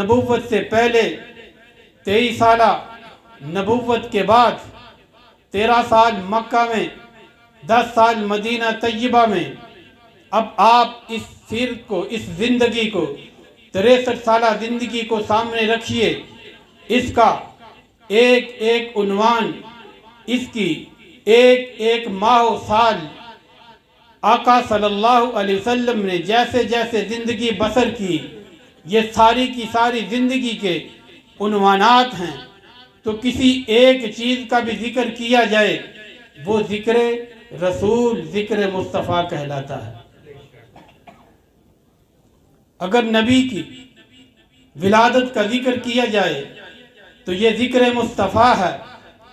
نبوت سے پہلے 23 سالہ، نبوت کے بعد 13 سال مکہ میں، 10 سال مدینہ طیبہ میں۔ اب آپ اس سیرت کو، اس زندگی کو، 63 سالہ زندگی کو سامنے رکھیے۔ اس کا ایک ایک عنوان، اس کی ایک ایک ماہ و سال آقا صلی اللہ علیہ وسلم نے جیسے جیسے زندگی بسر کی، یہ ساری کی ساری زندگی کے عنوانات ہیں۔ تو کسی ایک چیز کا بھی ذکر کیا جائے، وہ ذکر رسول، ذکر مصطفیٰ کہلاتا ہے۔ اگر نبی کی ولادت کا ذکر کیا جائے تو یہ ذکر مصطفیٰ ہے۔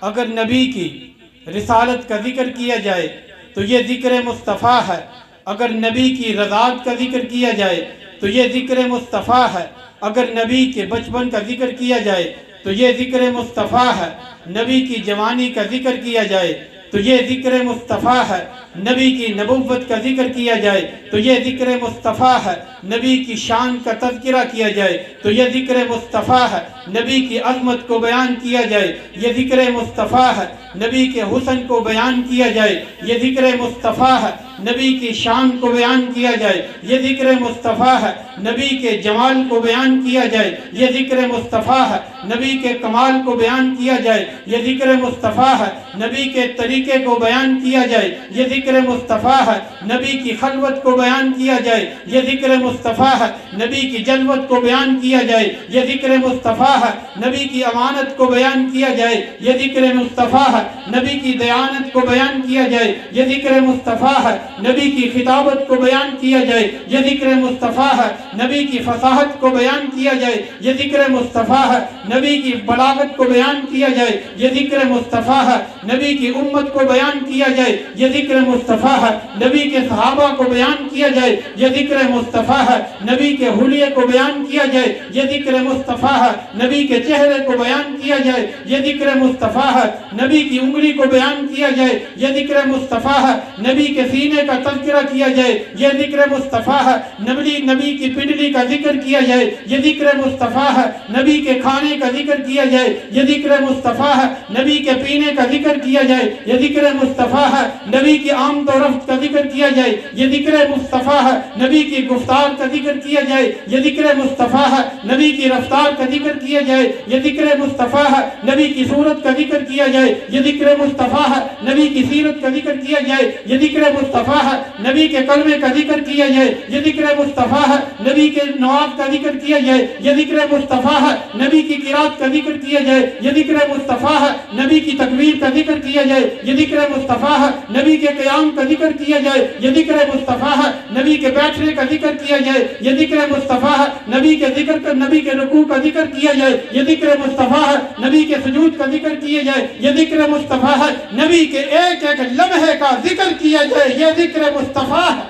اگر نبی کی رسالت کا ذکر کیا جائے تو یہ ذکر مصطفیٰ ہے۔ اگر نبی کی رضاعت کا ذکر کیا جائے تو یہ ذکر مصطفیٰ ہے۔ اگر نبی کے بچپن کا ذکر کیا جائے تو یہ ذکر مصطفیٰ ہے۔ نبی کی جوانی کا ذکر کیا جائے تو یہ ذکر مصطفیٰ ہے۔ نبی کی نبوت کا ذکر کیا جائے تو یہ ذکر مصطفیٰ ہے۔ نبی کی شان کا تذکرہ کیا جائے تو یہ ذکر مصطفیٰ ہے۔ نبی کی عظمت کو بیان کیا جائے، یہ ذکر مصطفیٰ ہے۔ نبی کے حسن کو بیان کیا جائے، یہ ذکر مصطفیٰ ہے۔ نبی کی شان کو بیان کیا جائے، یہ ذکر مصطفیٰ ہے۔ نبی کے جمال کو بیان کیا جائے، یہ ذکر مصطفیٰ ہے۔ نبی کے کمال کو بیان کیا جائے، یہ ذکر مصطفیٰ ہے۔ نبی کے طریقے کو بیان کیا جائے، یہ ذکر مصطفیٰ ہے۔ نبی کی خلوت کو بیان کیا جائے، یہ ذکر مصطفیٰ ہے۔ نبی کی جلوت کو بیان کیا جائے، یہ ذکر مصطفیٰ ہے۔ نبی کی امانت کو بیان کیا جائے، یہ ذکر مصطفیٰ ہے۔ نبی کی دیانت کو بیان کیا جائے، یہ ذکر مصطفیٰ ہے۔ نبی کی خطابت کو بیان کیا جائے، یہ ذکر مصطفیٰ ہے۔ نبی کی فصاحت کو بیان کیا جائے، یہ ذکر مصطفیٰ ہے۔ نبی کی بلاغت کو بیان کیا جائے، یہ ذکر مصطفیٰ ہے۔ نبی کی امت کو بیان کیا جائے، یہ ذکر مصطفیٰ ہے۔ نبی کے صحابہ کو بیان کیا جائے، یہ ذکر مصطفیٰ ہے۔ نبی کے حلیے کو بیان کیا جائے، یہ ذکر مصطفیٰ ہے۔ نبی کے چہرے کو بیان کیا جائے، یہ ذکر مصطفیٰ ہے۔ نبی کی انگلی کو بیان کیا جائے، یہ ذکر مصطفیٰ ہے۔ نبی کے سینے کا تذکرہ کیا جائے، یہ ذکر مصطفیٰ ہے۔ نبی کی پنڈلی کا ذکر کیا جائے، یہ ذکر مصطفیٰ ہے۔ نبی کے کھانے کا ذکر کیا جائے، یہ ذکر مصطفیٰ ہے۔ نبی کے پینے کا ذکر کیا جائے، یہ ذکر مصطفیٰ ہے۔ نبی کی آمد و رفت کا ذکر کیا جائے، یہ ذکر مصطفیٰ ہے۔ نبی کی گفتار کا ذکر کیا جائے، یہ ذکر مصطفیٰ ہے۔ نبی کی رفتار کا ذکر کیا جائے، یہ ذکر مصطفیٰ ہے۔ نبی کی صورت کا ذکر کیا جائے، یہ ذکر مصطفیٰ ہے۔ نبی کی سیرت کا ذکر کیا جائے، یہ ذکر مصطفیٰ ہے۔ نبی کے کلمے کا ذکر کیا جائے، یہ ذکر مصطفیٰ ہے۔ نبی کے نواب کا ذکر کیا جائے، یہ ذکر مصطفیٰ ہے۔ نبی کی قرات کا ذکر کیا جائے، یہ ذکر مصطفیٰ ہے۔ نبی کی تکبیر کا ذکر کیا جائے، یہ ذکر مصطفیٰ ہے۔ نبی کے قیام کا ذکر کیا جائے، یہ ذکر مصطفیٰ ہے۔ نبی کے بیٹھنے کا ذکر کیا جائے، یہ ذکر مصطفیٰ ہے۔ نبی کے رکوع کا ذکر کیا جائے، یہ ذکر مصطفیٰ ہے۔ نبی کے سجود کا ذکر کیا جائے، یہ ذکر مصطفیٰ ہے۔ نبی کے ایک ایک لمحے کا ذکر کیا جائے، یہ ذکر مصطفیٰ ہے۔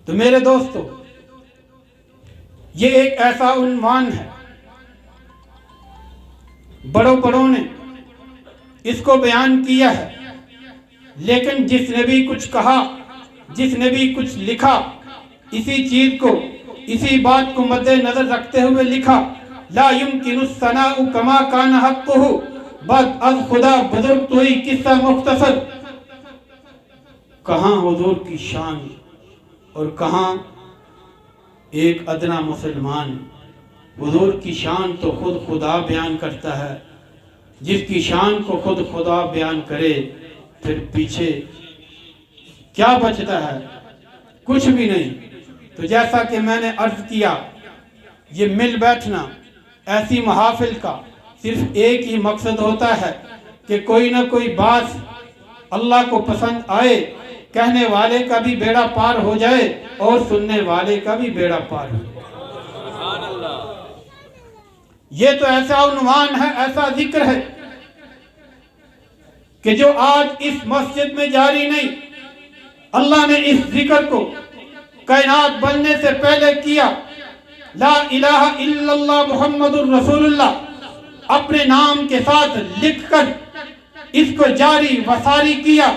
تو میرے دوستو، یہ ایک ایسا عنوان ہے، بڑوں نے اس کو بیان کیا ہے، لیکن جس نے بھی کچھ کہا، جس نے بھی کچھ لکھا، اسی چیز کو، اسی بات کو مد نظر رکھتے ہوئے لکھا، لا يمكن الثناء كما كان حقه، بعد از خدا بزرگ تو ہی قصہ مختصر۔ کہاں حضور کی شان اور کہاں ایک ادنا مسلمان۔ حضور کی شان تو خود خدا بیان کرتا ہے۔ جس کی شان کو خود خدا بیان کرے، پھر پیچھے کیا بچتا ہے؟ کچھ بھی نہیں۔ تو جیسا کہ میں نے عرض کیا، یہ مل بیٹھنا ایسی محافل کا صرف ایک ہی مقصد ہوتا ہے کہ کوئی نہ کوئی بات اللہ کو پسند آئے، کہنے والے کا بھی بیڑا پار ہو جائے اور سننے والے کا بھی بیڑا پار ہو جائے۔ یہ تو ایسا عنوان ہے، ایسا ذکر ہے کہ جو آج اس مسجد میں جاری نہیں، اللہ نے اس ذکر کو کائنات بننے سے پہلے کیا۔ لا الہ الا اللہ محمد الرسول اللہ اپنے نام کے ساتھ لکھ کر اس کو جاری و ساری کیا۔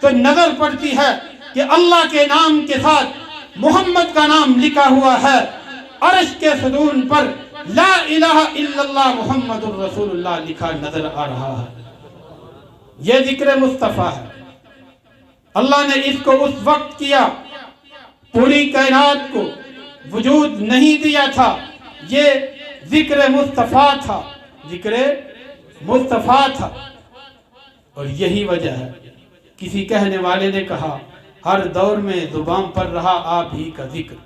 تو نظر پڑتی ہے کہ اللہ کے نام کے ساتھ محمد کا نام لکھا ہوا ہے، عرش کے ستون پر لا الہ الا اللہ محمد الرسول اللہ لکھا نظر آ رہا ہے۔ یہ ذکر مصطفیٰ ہے۔ اللہ نے اس کو اس وقت کیا، پوری کائنات کو وجود نہیں دیا تھا، یہ ذکر مصطفیٰ تھا، ذکر مصطفیٰ تھا۔ اور یہی وجہ ہے، کسی کہنے والے نے کہا ہر دور میں زبان پر رہا آپ ہی کا ذکر،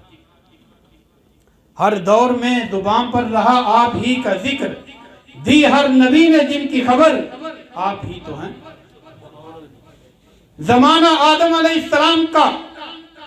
ہر دور میں زبان پر رہا آپ ہی کا ذکر، دی ہر نبی نے جن کی خبر آپ ہی تو ہیں۔ زمانہ آدم علیہ السلام کا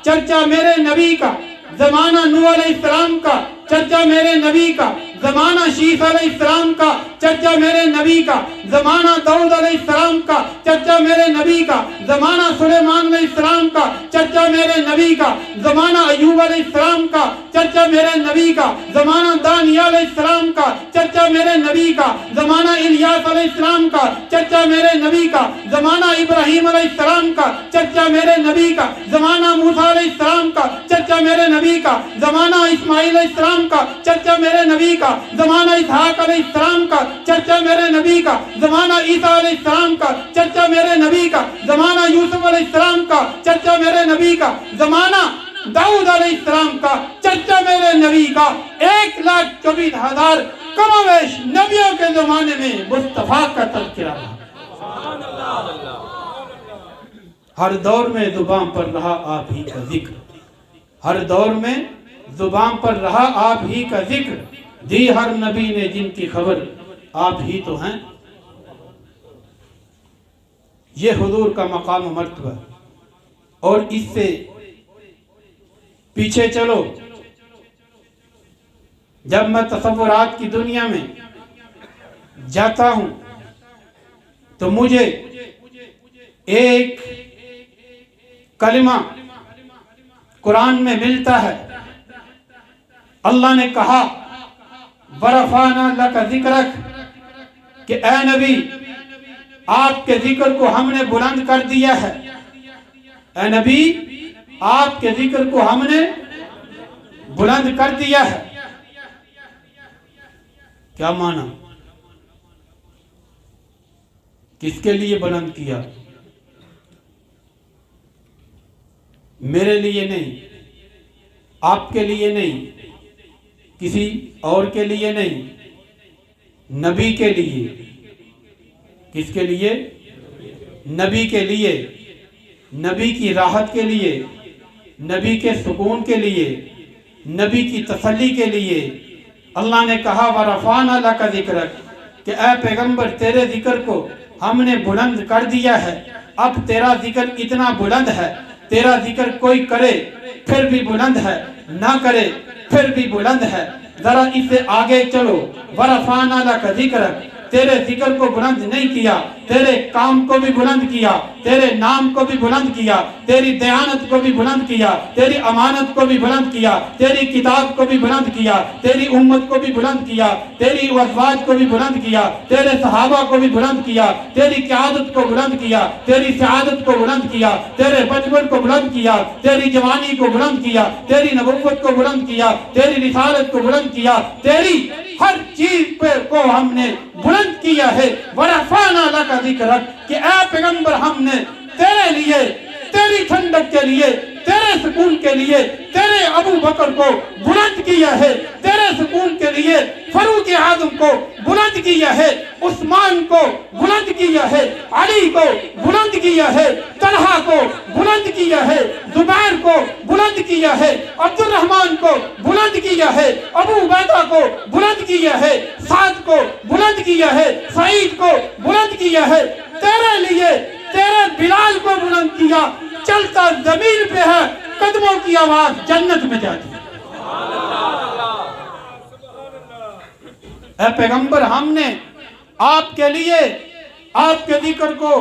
چرچا میرے نبی کا، زمانہ نوح علیہ السلام کا چرچا میرے نبی کا، زمانہ شیس علیہ السلام کا چرچا میرے نبی کا، زمانہ داؤد علیہ السلام کا چرچا میرے نبی کا، زمانہ سلیمان علیہ السلام کا چرچا میرے نبی کا، زمانہ ایوب علیہ السلام کا چرچا میرے نبی کا، زمانہ دانیال علیہ السلام کا چرچا میرے نبی کا، زمانہ الیاس علیہ السلام کا چرچا میرے نبی کا، زمانہ ابراہیم علیہ السلام کا چرچا میرے نبی کا، زمانہ موسیٰ علیہ السلام کا چرچا میرے نبی کا، زمانہ اسماعیل علیہ السلام کا چرچا میرے نبی کا، زمانہ اسحاق علیہ السلام کا چرچا میرے نبی کا، زمانہ عیسیٰ علیہ السلام کا چرچا میرے نبی کا، زمانہ یوسف علیہ السلام کا چرچا میرے نبی کا، زمانہ داؤد علیہ السلام کا چرچا میرے نبی کا۔ 1,24,000 کم و بیش نبیوں کے زمانے میں مصطفیٰ کا تذکرہ رہا۔ ہر دور میں زبان پر رہا آپ ہی کا ذکر، ہر دور میں زبان پر رہا آپ ہی کا ذکر، دی ہر نبی نے جن کی خبر آپ ہی تو ہیں۔ یہ حضور کا مقام و مرتبہ، اور اس سے پیچھے چلو، جب میں تصورات کی دنیا میں جاتا ہوں تو مجھے ایک کلمہ قرآن میں ملتا ہے۔ اللہ نے کہا وَرَفَعْنَا لَكَ ذِكْرَكَ کہ اے نبی آپ کے ذکر کو ہم نے بلند کر دیا ہے، اے نبی آپ کے ذکر کو ہم نے بلند کر دیا ہے۔ کیا معنی؟ کس کے لیے بلند کیا؟ میرے لیے نہیں، آپ کے لیے نہیں، کسی اور کے لیے نہیں، نبی کے لیے۔ کس کے لیے؟ نبی کے لیے، نبی کی راحت کے لیے، نبی کے سکون کے لیے، نبی کی تسلی کے لیے۔ اللہ نے کہا وَرَفَعْنَا لَكَ ذِكْرَكَ کہ اے پیغمبر تیرے ذکر کو ہم نے بلند کر دیا ہے۔ اب تیرا ذکر اتنا بلند ہے، تیرا ذکر کوئی کرے پھر بھی بلند ہے، نہ کرے پھر بھی بلند ہے۔ ذرا اس سے آگے چلو، وَرَفَعْنَا لَكَ ذِكْرَكَ تیرے ذکر کو بلند نہیں کیا، تیرے کام کو بھی بلند کیا، تیرے نام کو بھی بلند کیا، تیری دیانت کو بھی بلند کیا، تیری امانت کو بھی بلند کیا، تیری کتاب کو بھی بلند کیا، تیری امت کو بھی بلند کیا، تیری ازواج کو بھی بلند کیا، تیرے صحابہ کو بھی بلند کیا، تیری قیادت کو بلند کیا، تیری سعادت کو بلند کیا، تیرے بچپن کو بلند کیا، تیری جوانی کو بلند کیا، تیری نبوت کو بلند کیا، تیری رسالت کو بلند کیا، تیری ہر چیز کو ہم نے بلند کیا ہے۔ وَرَفَعْنَا لَكَ ذِكْرَكَ کہ اے پیغمبر ہم نے تیرے لیے، تیری ٹھنڈک کے لیے، تیرے سکون کے لیے تیرے ابو بکر کو بلند کیا ہے، تیرے سکون کے لیے فاروق اعظم کو بلند کیا ہے، عثمان کو بلند کیا ہے، علی کو بلند کیا ہے، طلحہ کو بلند کیا ہے، زبیر کو بلند کیا ہے، عبد الرحمن کو بلند کیا ہے، ابو عبیدہ کو بلند کیا ہے، سعد کو بلند کیا ہے، سعید کو بلند کیا ہے، تیرے لیے تیرے بلال کو بلند کیا۔ چلتا زمین پہ ہے، قدموں کی آواز جنت میں جاتی ہے۔ اے پیغمبر ہم نے آپ کے لیے آپ کے ذکر کو